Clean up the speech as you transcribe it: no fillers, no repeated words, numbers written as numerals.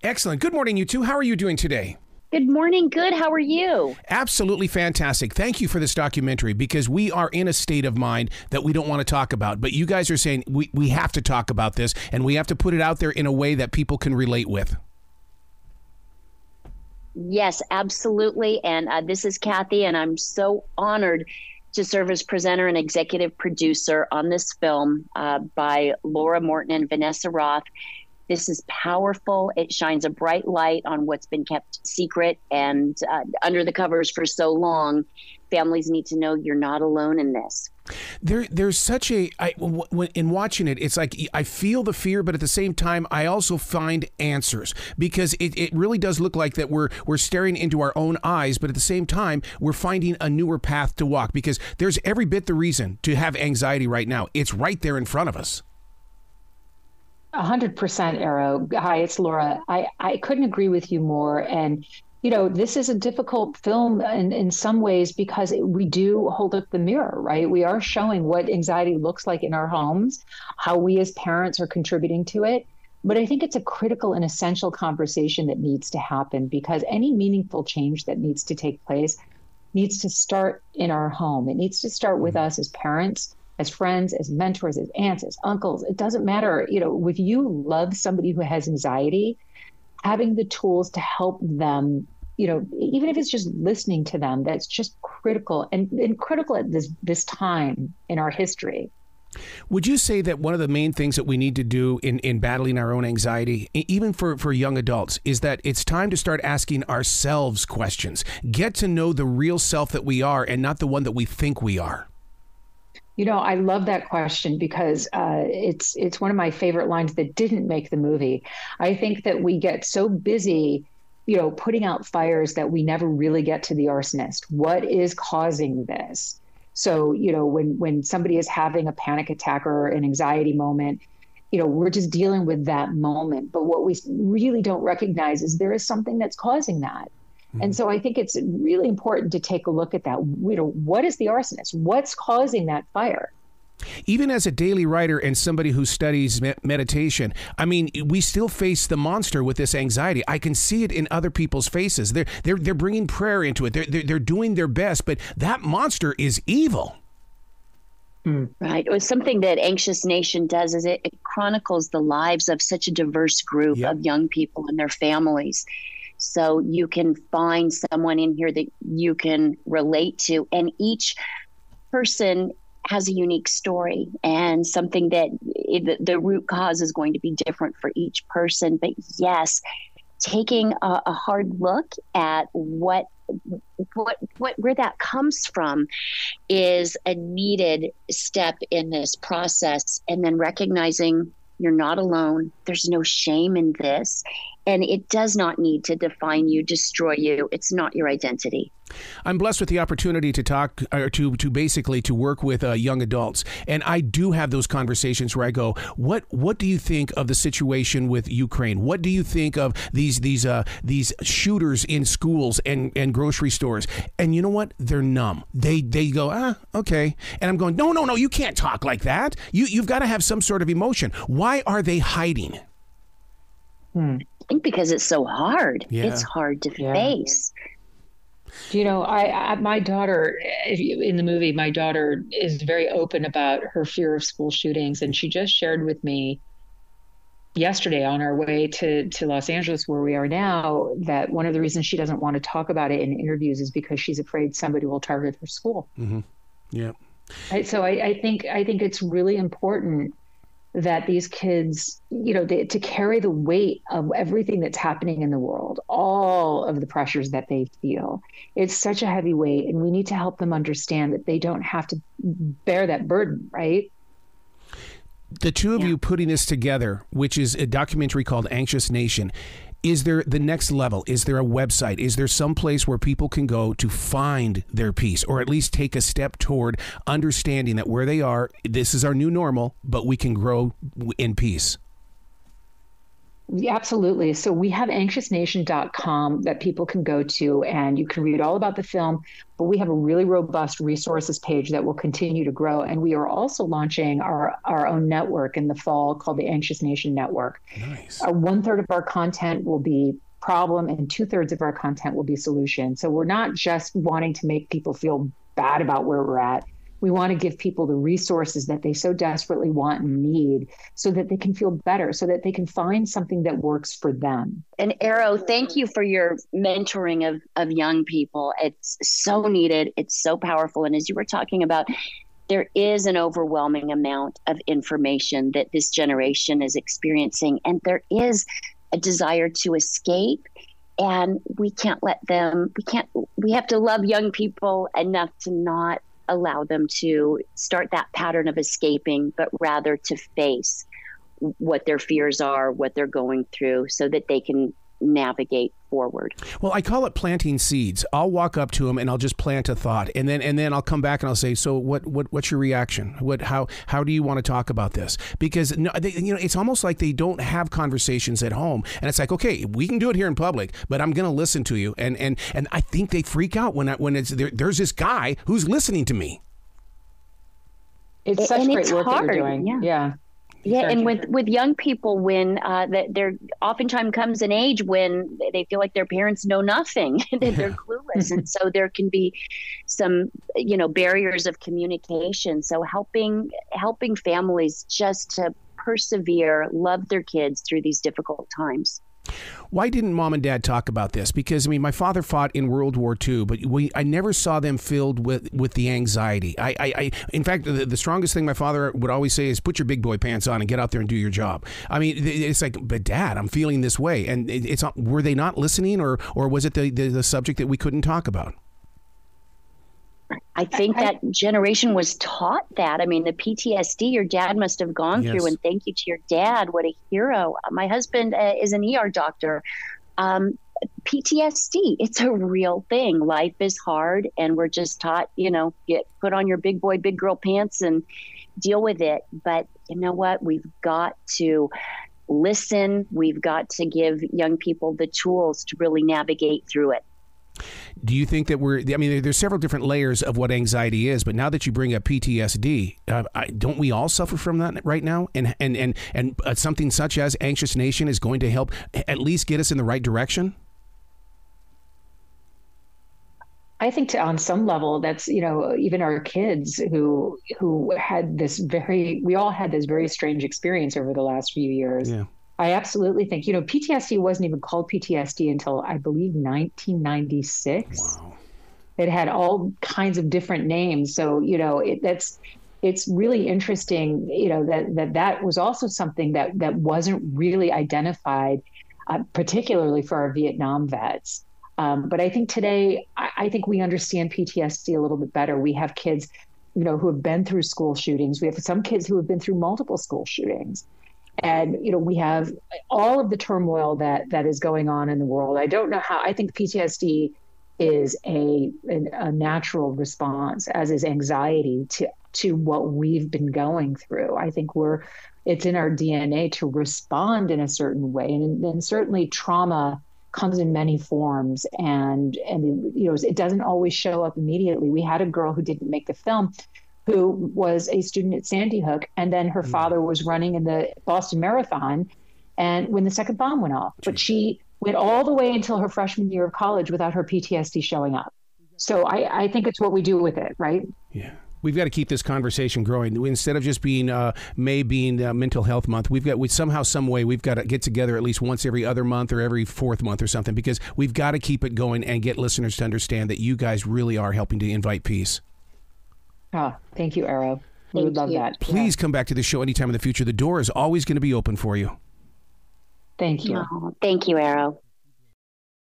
Excellent. Good morning, you two. How are you doing today? Good morning. Good. How are you? Absolutely fantastic. Thank you for this documentary, because we are in a state of mind that we don't want to talk about. But you guys are saying we have to talk about this, and we have to put it out there in a way that people can relate with. Yes, absolutely. And this is Kathy, and I'm so honored to serve as presenter and executive producer on this film by Laura Morton and Vanessa Roth. This is powerful. It shines a bright light on what's been kept secret and under the covers for so long. Families need to know you're not alone in this. There's such in watching it, it's like I feel the fear, but at the same time, I also find answers, because it really does look like that we're staring into our own eyes, but at the same time, we're finding a newer path to walk, because there's every bit the reason to have anxiety right now. It's right there in front of us. 100%, Arrow. Hi, it's Laura. I couldn't agree with you more. And, this is a difficult film in some ways, because we do hold up the mirror, right? We are showing what anxiety looks like in our homes, how we as parents are contributing to it. But I think it's a critical and essential conversation that needs to happen, because any meaningful change that needs to take place needs to start in our home. It needs to start with us as parents, as friends, as mentors, as aunts, as uncles. It doesn't matter. If you love somebody who has anxiety, having the tools to help them, even if it's just listening to them, that's just critical and critical at this time in our history. Would you say that one of the main things that we need to do in battling our own anxiety, even for young adults, is that it's time to start asking ourselves questions, get to know the real self that we are and not the one that we think we are? I love that question, because it's one of my favorite lines that didn't make the movie. I think that we get so busy, putting out fires that we never really get to the arsonist. What is causing this? So, when somebody is having a panic attack or an anxiety moment, we're just dealing with that moment. But what we really don't recognize is there is something that's causing that. And so I think it's really important to take a look at that. What is the arsonist? What's causing that fire? Even as a daily writer and somebody who studies meditation, I mean, we still face the monster with this anxiety. I can see it in other people's faces. They're bringing prayer into it. They're doing their best, but that monster is evil. Right. Or something that Anxious Nation does is it chronicles the lives of such a diverse group of young people and their families. So you can find someone in here that you can relate to, and each person has a unique story and something that the root cause is going to be different for each person. But yes, taking a hard look at where that comes from is a needed step in this process, and then recognizing you're not alone. There's no shame in this. And it does not need to define you, destroy you. It's not your identity. I'm blessed with the opportunity to talk, or to basically to work with young adults, and I do have those conversations where I go, "What do you think of the situation with Ukraine? What do you think of these shooters in schools and grocery stores?" And you know what? They're numb. They go, okay. And I'm going, no, you can't talk like that. You've got to have some sort of emotion. Why are they hiding? I think because it's so hard. Yeah. It's hard to face. My daughter, in the movie, my daughter is very open about her fear of school shootings. And she just shared with me yesterday on our way to Los Angeles, where we are now, that one of the reasons she doesn't want to talk about it in interviews is because she's afraid somebody will target her school. Mm-hmm. Yeah. Right? So I think it's really important that these kids, to carry the weight of everything that's happening in the world, all of the pressures that they feel. It's such a heavy weight, and we need to help them understand that they don't have to bear that burden, right? The two of you putting this together, which is a documentary called Anxious Nation, is there the next level? Is there a website? Is there some place where people can go to find their peace, or at least take a step toward understanding that where they are, this is our new normal, but we can grow in peace? Yeah, absolutely. So we have anxiousnation.com that people can go to, and you can read all about the film, but we have a really robust resources page that will continue to grow. And we are also launching our own network in the fall called the Anxious Nation Network. Nice. One third of our content will be problem and two-thirds of our content will be solution. So we're not just wanting to make people feel bad about where we're at. We want to give people the resources that they so desperately want and need so that they can feel better, so that they can find something that works for them. And Arrow, thank you for your mentoring of young people. It's so needed. It's so powerful. And as you were talking about, there is an overwhelming amount of information that this generation is experiencing. And there is a desire to escape. And we can't let them, we have to love young people enough to not allow them to start that pattern of escaping, but rather to face what their fears are, what they're going through, so that they can navigate forward. Well, I call it planting seeds. I'll walk up to them and I'll just plant a thought, and then I'll come back and I'll say, "So what's your reaction? How do you want to talk about this?" Because it's almost like they don't have conversations at home, and it's like, okay, we can do it here in public, but I'm going to listen to you, and I think they freak out when it's there's this guy who's listening to me. It's such great work hard. that you're doing. Yeah. Yeah, and with young people, when there oftentimes comes an age when they feel like their parents know nothing, that they're clueless, and so there can be some barriers of communication. So helping families just to persevere, love their kids through these difficult times. Why didn't mom and dad talk about this? Because, I mean, my father fought in World War II, but I never saw them filled with the anxiety. In fact, the strongest thing my father would always say is, put your big boy pants on and get out there and do your job. I mean, it's like, but Dad, I'm feeling this way. And were they not listening, or was it the subject that we couldn't talk about? I think that generation was taught that. I mean, the PTSD your dad must have gone through, and thank you to your dad. What a hero. My husband is an ER doctor. PTSD, it's a real thing. Life is hard, and we're just taught, put on your big boy, big girl pants and deal with it. But you know what? We've got to listen. We've got to give young people the tools to really navigate through it. Do you think that there's several different layers of what anxiety is, but now that you bring up PTSD, don't we all suffer from that right now? And something such as Anxious Nation is going to help at least get us in the right direction? I think on some level, that's, even our kids who had we all had this very strange experience over the last few years. Yeah. I absolutely think, PTSD wasn't even called PTSD until, I believe, 1996. Wow. It had all kinds of different names. So, it's really interesting, that was also something that wasn't really identified, particularly for our Vietnam vets. But I think today, I think we understand PTSD a little bit better. We have kids, who have been through school shootings. We have some kids who have been through multiple school shootings. And, we have all of the turmoil that is going on in the world. I don't know how. I think PTSD is a natural response, as is anxiety, to what we've been going through. I think it's in our DNA to respond in a certain way. And certainly trauma comes in many forms. And it doesn't always show up immediately. We had a girl who didn't make the film, who was a student at Sandy Hook, and then her father was running in the Boston Marathon, and when the second bomb went off. But she went all the way until her freshman year of college without her PTSD showing up. So I think it's what we do with it, right? Yeah. We've got to keep this conversation growing. Instead of just being May being Mental Health Month, somehow, some way, we've got to get together at least once every other month or every fourth month or something, because we've got to keep it going and get listeners to understand that you guys really are helping to invite peace. Oh, thank you, Arrow. We would love that. Please come back to the show anytime in the future. The door is always going to be open for you. Thank you. Oh, thank you, Arrow.